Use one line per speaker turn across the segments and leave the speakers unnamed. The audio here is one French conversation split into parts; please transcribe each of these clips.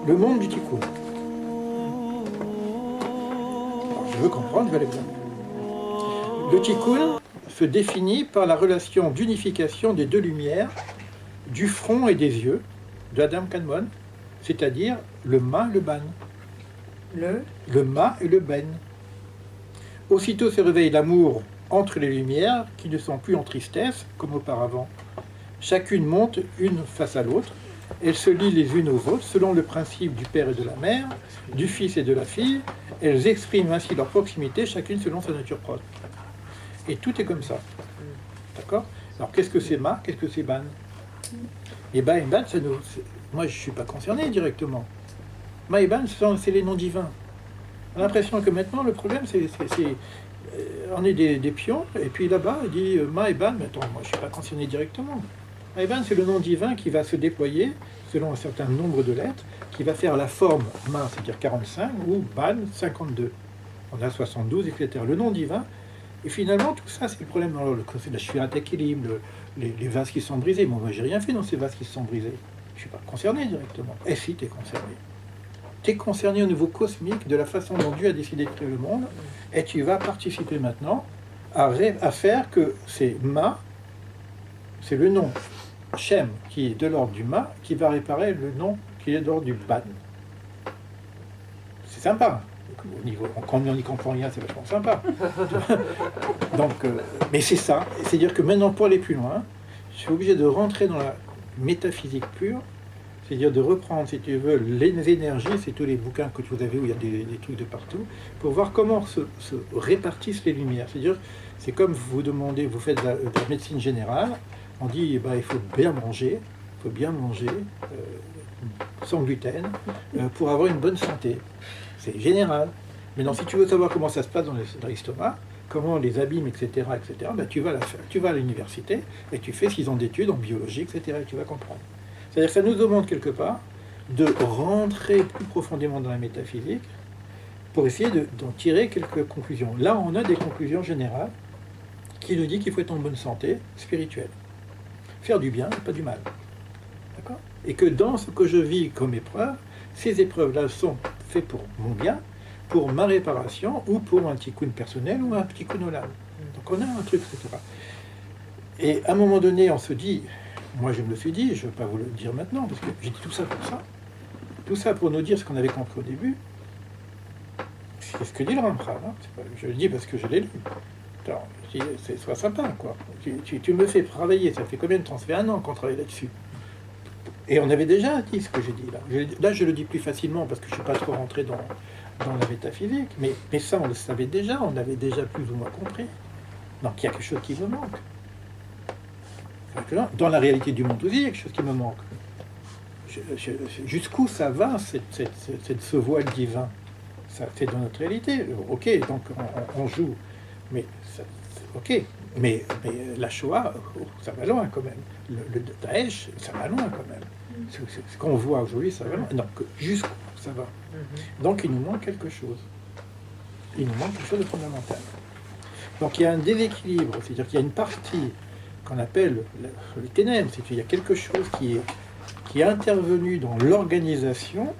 le monde du tikkun. Je veux comprendre, je vais aller bien. Le tikkun se définit par la relation d'unification des deux lumières, du front et des yeux, de Adam Kadmon, c'est-à-dire le ma et le ban. Le ma et le ben. Aussitôt se réveille l'amour entre les lumières, qui ne sont plus en tristesse, comme auparavant. Chacune monte une face à l'autre. Elles se lient les unes aux autres, selon le principe du père et de la mère, du fils et de la fille. Elles expriment ainsi leur proximité, chacune selon sa nature propre. Et tout est comme ça. D'accord? Alors, qu'est-ce que c'est ma? Qu'est-ce que c'est ban? Et ban, moi, je ne suis pas concerné directement. Ma et ban, c'est les noms divins. On a l'impression que maintenant, le problème, on est des pions, et puis là-bas, il dit Ma et Ban, mais attends, moi je ne suis pas concerné directement. Ma et Ban, c'est le nom divin qui va se déployer selon un certain nombre de lettres, qui va faire la forme Ma, c'est-à-dire 45, ou Ban, 52. On a 72, etc. Le nom divin, et finalement, tout ça, c'est le problème dans le concept de la Shvirat Kelim, les vases qui sont brisés. Moi, j'ai rien fait dans ces vases qui se sont brisés. Je ne suis pas concerné directement. Et si, tu es concerné. Tu es concerné au niveau cosmique de la façon dont Dieu a décidé de créer le monde, et tu vas participer maintenant à faire que c'est Ma, c'est le nom Shem qui est de l'ordre du Ma, qui va réparer le nom qui est de l'ordre du Ban. C'est sympa. Au niveau, quand on n'y comprend rien, c'est vachement sympa. Donc, mais c'est ça. C'est-à-dire que maintenant, pour aller plus loin, je suis obligé de rentrer dans la métaphysique pure. C'est-à-dire de reprendre, si tu veux, les énergies, c'est tous les bouquins que vous avez où il y a des trucs de partout, pour voir comment se répartissent les lumières. C'est-à-dire, c'est comme vous demandez, vous faites de la médecine générale, on dit, il faut bien manger, sans gluten, pour avoir une bonne santé. C'est général. Maintenant, si tu veux savoir comment ça se passe dans l'estomac, comment les abîmes, etc., tu vas à l'université, et tu fais 6 ans d'études en biologie, etc., et tu vas comprendre. C'est-à-dire que ça nous demande quelque part de rentrer plus profondément dans la métaphysique pour essayer d'en tirer quelques conclusions. Là, on a des conclusions générales qui nous disent qu'il faut être en bonne santé spirituelle. Faire du bien, pas du mal. D'accord? Et que dans ce que je vis comme épreuve, ces épreuves-là sont faites pour mon bien, pour ma réparation, ou pour un tikkun personnel, ou un tikkun olam. Donc on a un truc, etc. Et à un moment donné, on se dit... Moi, je me le suis dit, je ne veux pas vous le dire maintenant, parce que j'ai dit tout ça pour ça. Tout ça pour nous dire ce qu'on avait compris au début. C'est ce que dit le Ramchal. Hein. Je le dis parce que je l'ai lu. Attends, sois sympa, quoi. Tu me fais travailler, ça fait combien de temps? Ça fait 1 an qu'on travaille là-dessus. Et on avait déjà dit ce que j'ai dit là. Là, je le dis plus facilement parce que je ne suis pas trop rentré dans la métaphysique. Mais ça, on le savait déjà, on avait déjà plus ou moins compris. Donc, il y a quelque chose qui me manque. Dans la réalité du monde aussi, il y a quelque chose qui me manque. Jusqu'où ça va, ce voile divin? Ça, c'est dans notre réalité. Ok, donc on joue. Mais ok. Mais la Shoah, ça va loin quand même. Le Daesh, ça va loin quand même. Ce qu'on voit aujourd'hui, ça va loin. Donc jusqu'où ça va? Donc il nous manque quelque chose. Il nous manque quelque chose de fondamental. Donc il y a un déséquilibre, c'est-à-dire qu'il y a une partie qu'on appelle les ténèbres, c'est qu'il y a quelque chose qui est intervenu dans l'organisation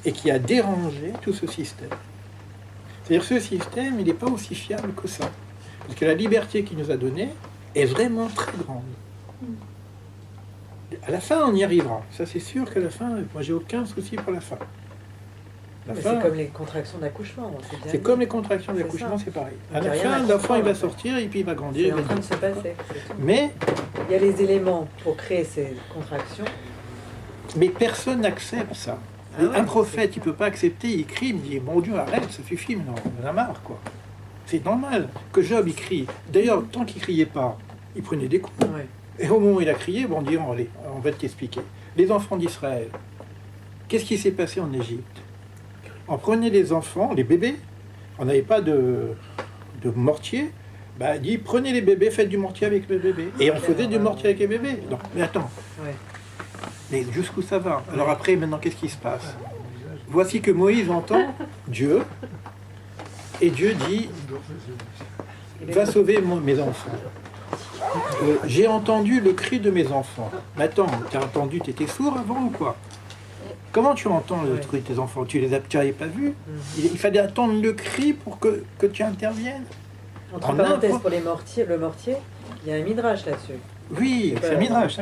et qui a dérangé tout ce système. C'est-à-dire ce système, il n'est pas aussi fiable que ça. Parce que la liberté qu'il nous a donnée est vraiment très grande. À la fin, on y arrivera. Ça, c'est sûr qu'à la fin, moi, j'ai aucun souci pour la fin.
C'est comme les contractions d'accouchement.
C'est comme les contractions d'accouchement, c'est pareil. À la fin, l'enfant, il va sortir et puis il va grandir.
C'est en train de se passer.
Mais
il y a les éléments pour créer ces contractions.
Mais personne n'accepte ça. Un prophète, il ne peut pas accepter, il crie, il me dit, mon Dieu, arrête, ça suffit, maintenant, on en a marre, quoi. C'est normal que Job, il crie. D'ailleurs, tant qu'il ne criait pas, il prenait des coups.
Ouais.
Et au moment où il a crié, bon, on dit, allez, on va t'expliquer. Les enfants d'Israël, qu'est-ce qui s'est passé en Égypte? On prenait les enfants, les bébés, on n'avait pas de mortier, il dit prenez les bébés, faites du mortier avec les bébés. Et on faisait du mortier avec les bébés. Donc, mais attends, mais jusqu'où ça va? Alors après, maintenant, qu'est-ce qui se passe? Voici que Moïse entend Dieu, et Dieu dit va sauver mes enfants. J'ai entendu le cri de mes enfants. Mais attends, t'as entendu, t'étais sourd avant ou quoi? Comment tu entends le truc de tes enfants? Tu n'avais pas vu? Il fallait attendre le cri pour que tu interviennes.
Entre parenthèses, pour le mortier, il y a un midrash là-dessus.
Oui, c'est un midrash,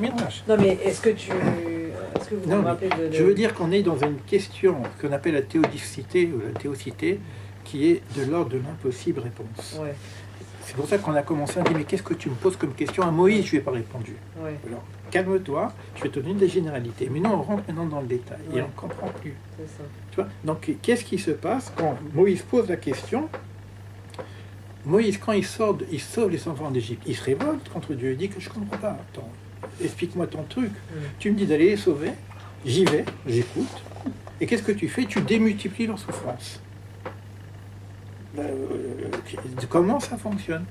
Non, mais est-ce que vous
Non,
vous rappelez de...
Je veux dire qu'on est dans une question qu'on appelle la théodicité ou la théocité, qui est de l'ordre de l'impossible réponse.
Ouais.
C'est pour ça qu'on a commencé à dire, mais qu'est-ce que tu me poses comme question? À Moïse, je lui ai pas répondu.
Ouais.
Alors, calme-toi, je vais te donner des généralités. Mais nous, on rentre maintenant dans le détail et
Ouais.
on ne comprend plus.
C'est ça.
Tu vois? Donc, qu'est-ce qui se passe quand Moïse pose la question? Moïse, quand il sauve les enfants d'Égypte, il se révolte contre Dieu. Il dit que je ne comprends pas. Attends, explique-moi ton truc. Tu me dis d'aller les sauver, j'y vais, j'écoute. Et qu'est-ce que tu fais? Tu démultiplies leur souffrance. Comment ça fonctionne?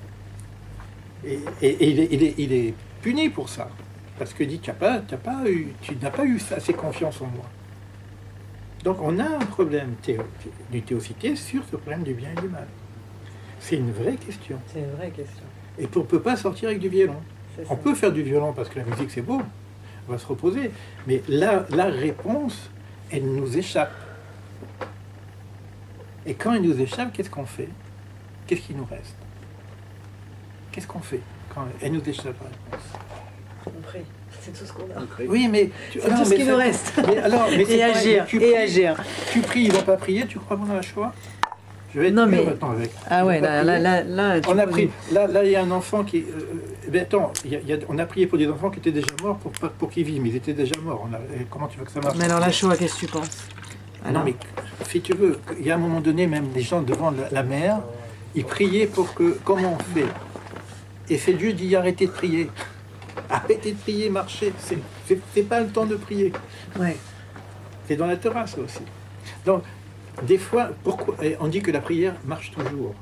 Et il est puni pour ça. Parce que dit, tu n'as pas eu assez confiance en moi. Donc on a un problème du théocité sur ce problème du bien et du mal. C'est une vraie question.
C'est une vraie question.
Et on ne peut pas sortir avec du violon.
C'est
On
ça.
peut faire du violon parce que la musique c'est beau, on va se reposer. Mais la réponse, elle nous échappe. Et quand elle nous échappe, qu'est-ce qu'on fait? Qu'est-ce qui nous reste? Qu'est-ce qu'on fait quand elle nous échappe la réponse?
On prie. C'est tout ce qu'on a.
Oui, mais
C'est tout ce qui nous reste.
Mais c'est
Et
pareil,
agir.
tu
Et
pries,
agir.
Tu pries, ils vont pas prier, tu crois qu'on a le choix? Je vais être
Non,
dur
mais-
maintenant avec.
Ah
Ils
ouais,
vont pas
là,
prier.
tu
On a
poses
pris.
une-
Là, il y a un enfant qui. Attends, on a prié pour des enfants qui étaient déjà morts pour qu'ils vivent, mais ils étaient déjà morts. Comment tu veux que ça marche?
Mais alors la Shoah, qu'est-ce que tu penses?
Non, mais si tu veux, il y a un moment donné, même des gens devant la mer, ils priaient pour que. Comment on fait? Et c'est Dieu dit arrêtez de prier. Arrêtez de prier, marchez. C'est pas le temps de prier.
Ouais.
C'est dans la Torah, ça aussi. Donc, des fois, pourquoi on dit que la prière marche toujours,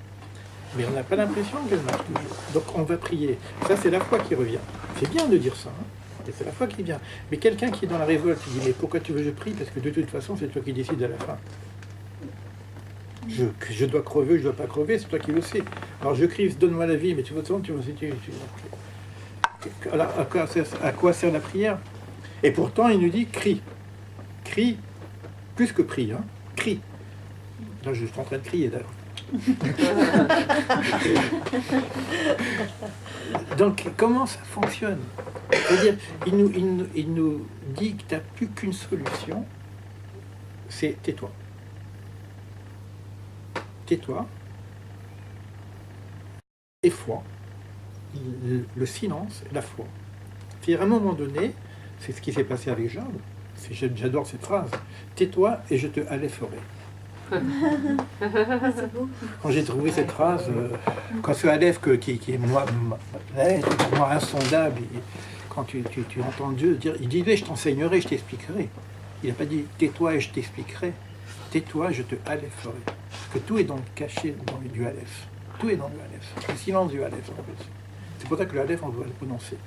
mais on n'a pas l'impression qu'elle marche toujours. Donc, on va prier. Ça, c'est la foi qui revient. C'est bien de dire ça, hein. Et c'est la foi qui vient. Mais quelqu'un qui est dans la révolte, qui dit mais pourquoi tu veux que je prie? Parce que de toute façon, c'est toi qui décides à la fin. Je dois crever, je dois pas crever, c'est toi qui le sais. Alors je crie, donne-moi la vie, mais de toute façon, tu alors, à quoi sert la prière? Et pourtant, il nous dit crie. Crie, plus que prie, hein. Crie. Là, je suis en train de crier d'ailleurs. Donc, comment ça fonctionne? C'est-à-dire, il nous dit que tu n'as plus qu'une solution, c'est tais-toi. Tais-toi. Et foi. Le silence et la foi. C'est-à-dire, à un moment donné, c'est ce qui s'est passé avec Job. J'adore cette phrase. Tais-toi et je te halèferai. Quand j'ai trouvé cette phrase, quand ce Aleph qui est moi insondable, quand tu entends Dieu dire, il disait je t'enseignerai, je t'expliquerai. Il n'a pas dit tais-toi et je t'expliquerai. Tais-toi et je te halèferai. Parce que tout est dans le cachet du Aleph. Tout est dans le Aleph. Le silence du Aleph en fait. C'est pour ça que le Aleph on doit le prononcer.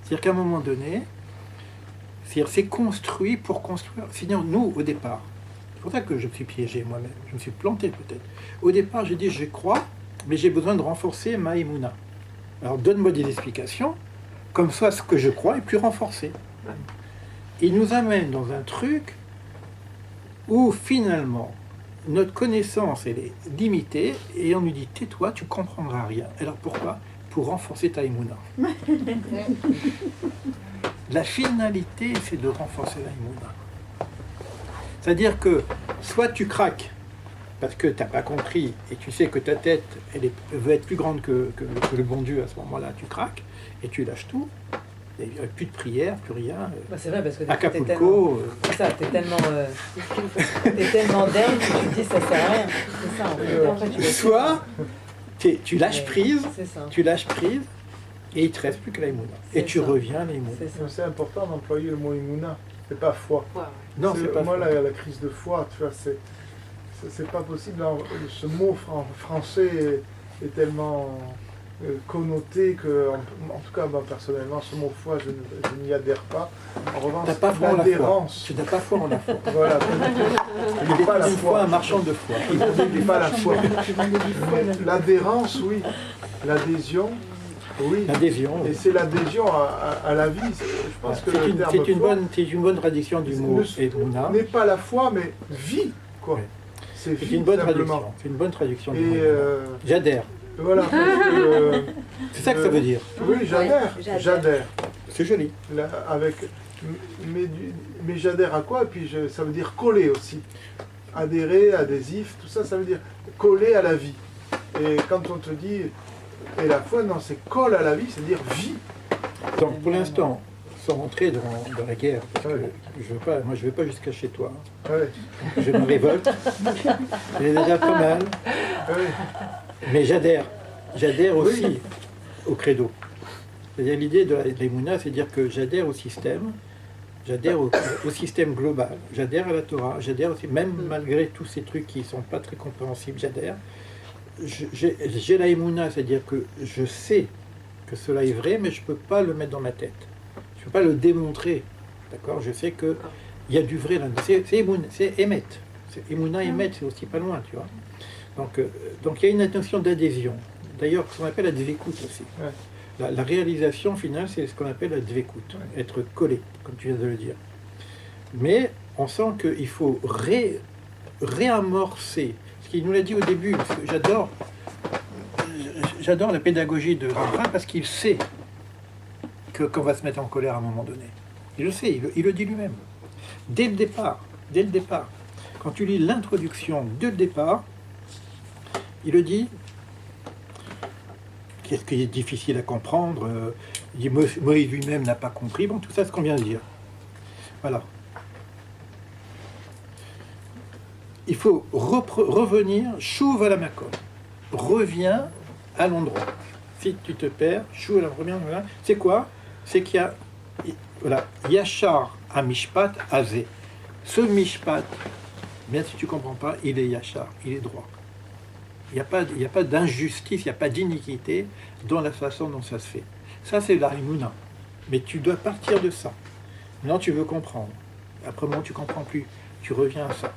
C'est-à-dire qu'à un moment donné, c'est construit pour construire. Sinon, nous, au départ, c'est pour ça que je me suis piégé moi-même, je me suis planté peut-être. Au départ, j'ai dit, je crois, mais j'ai besoin de renforcer ma émouna. Alors, donne-moi des explications, comme ça, ce que je crois est plus renforcé. Il nous amène dans un truc où, finalement, notre connaissance, elle est limitée, et on nous dit, tais-toi, tu comprendras rien. Alors, pourquoi? Pour renforcer ta émouna. La finalité, c'est de renforcer la émouna. C'est-à-dire que soit tu craques parce que tu n'as pas compris et tu sais que ta tête veut être plus grande que le bon Dieu, à ce moment-là, tu craques et tu lâches tout. Il n'y a plus de prière, plus rien.
Bah, c'est vrai, parce que
Acapulco.
c'est ça, t'es tellement d'herbe que tu te dis ça sert à rien. C'est ça, en fait. Après, tu
Soit tu lâches prise,
c'est ça.
tu lâches prise et il ne te reste plus que la émouna. Et
C'est
tu
ça.
reviens à l'émouna.
C'est ça.
C'est important d'employer le mot imuna, c'est pas foi.
Non, c'est pas
moi
faux.
la crise de foi, tu vois, c'est pas possible. Ce mot français est tellement connoté que, en tout cas, moi, personnellement, ce mot foi, je n'y adhère pas. En revanche,
T'as pas foi en la foi.
l'adhérence.
Tu n'as pas foi en la foi.
Voilà,
Il n'est pas
la
une
foi.
foi un marchand de foi.
il n'est pas la foi. L'adhérence, oui, l'adhésion, Oui.
L'adhésion.
Et c'est l'adhésion à la vie. Je pense que le terme foi
c'est une bonne traduction du mot Emouna.
n'est pas la foi, mais vie, quoi.
Oui.
C'est
C'est
vie,
une bonne
simplement.
traduction. C'est une bonne traduction du mot.
Et
J'adhère.
voilà. parce que,
C'est ça que ça veut dire.
oui, j'adhère.
Oui, j'adhère.
J'adhère.
C'est joli.
Là, mais j'adhère à quoi? Et puis ça veut dire coller aussi. Adhérer, adhésif, tout ça, ça veut dire coller à la vie. Et quand on te dit, et la foi, non, c'est colle à la vie, c'est-à-dire vie.
Donc pour l'instant, sans rentrer dans la guerre, parce que
Ouais.
moi je ne vais pas jusqu'à chez toi.
Ouais,
Je me révolte. J'ai déjà pas mal.
ouais,
Mais j'adhère. J'adhère
Oui.
aussi au credo. C'est-à-dire l'idée de l'Emouna, c'est dire que j'adhère au système, j'adhère au système global, j'adhère à la Torah, j'adhère aussi, même malgré tous ces trucs qui ne sont pas très compréhensibles, j'adhère. J'ai la Emouna, c'est-à-dire que je sais que cela est vrai, mais je ne peux pas le mettre dans ma tête. Je ne peux pas le démontrer. D'accord? Je sais qu'il y a du vrai là-dedans. C'est Emet. Emouna, Emet, c'est aussi pas loin, tu vois. Donc il y a une notion d'adhésion. D'ailleurs, ce qu'on appelle la dvékout aussi.
Ouais.
La réalisation finale, c'est ce qu'on appelle la dvékout, être collé, comme tu viens de le dire. Mais on sent qu'il faut réamorcer, ce qu'il nous l'a dit au début, parce que j'adore la pédagogie de Rembrandt parce qu'il sait qu'on va se mettre en colère à un moment donné. Il le sait, il le dit lui-même. Dès le départ, quand tu lis l'introduction dès le départ, il le dit. Qu'est-ce qui est difficile à comprendre? Il dit Moïse lui-même n'a pas compris. Bon, tout ça, c'est ce qu'on vient de dire. Voilà. Il faut revenir, chouve à la makom. Reviens à l'endroit. Si tu te perds, chouve à la première. Voilà. C'est quoi? C'est qu'il y a, voilà, Yachar à Mishpat Azé. Ce Mishpat, bien si tu ne comprends pas, il est Yachar, il est droit. Il n'y a pas d'injustice, il n'y a pas d'iniquité dans la façon dont ça se fait. Ça, c'est la Emouna. Mais tu dois partir de ça. Maintenant, tu veux comprendre. Après, moment, tu ne comprends plus. Tu reviens à ça.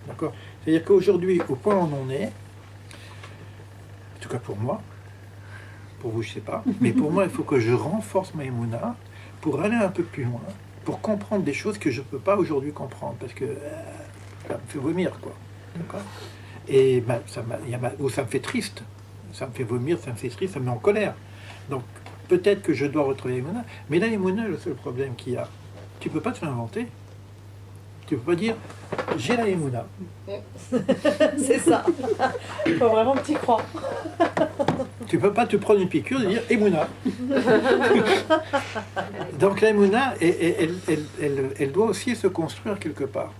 D'accord? C'est-à-dire qu'aujourd'hui, au point où on en est, en tout cas pour moi, pour vous, je ne sais pas, mais pour moi, il faut que je renforce ma Emouna pour aller un peu plus loin, pour comprendre des choses que je ne peux pas aujourd'hui comprendre, parce que ça me fait vomir, quoi. D'accord? Et ça me fait triste, ça me fait vomir, ça me fait triste, ça me met en colère. Donc peut-être que je dois retrouver l'Emouna, mais là, l'Emouna, le seul problème qu'il y a, tu ne peux pas te l'inventer. Tu ne peux pas dire j'ai la Emouna.
C'est ça. Il faut vraiment que tu y crois.
Tu ne peux pas te prendre une piqûre et dire Emouna. Donc la Emouna, elle doit aussi se construire quelque part.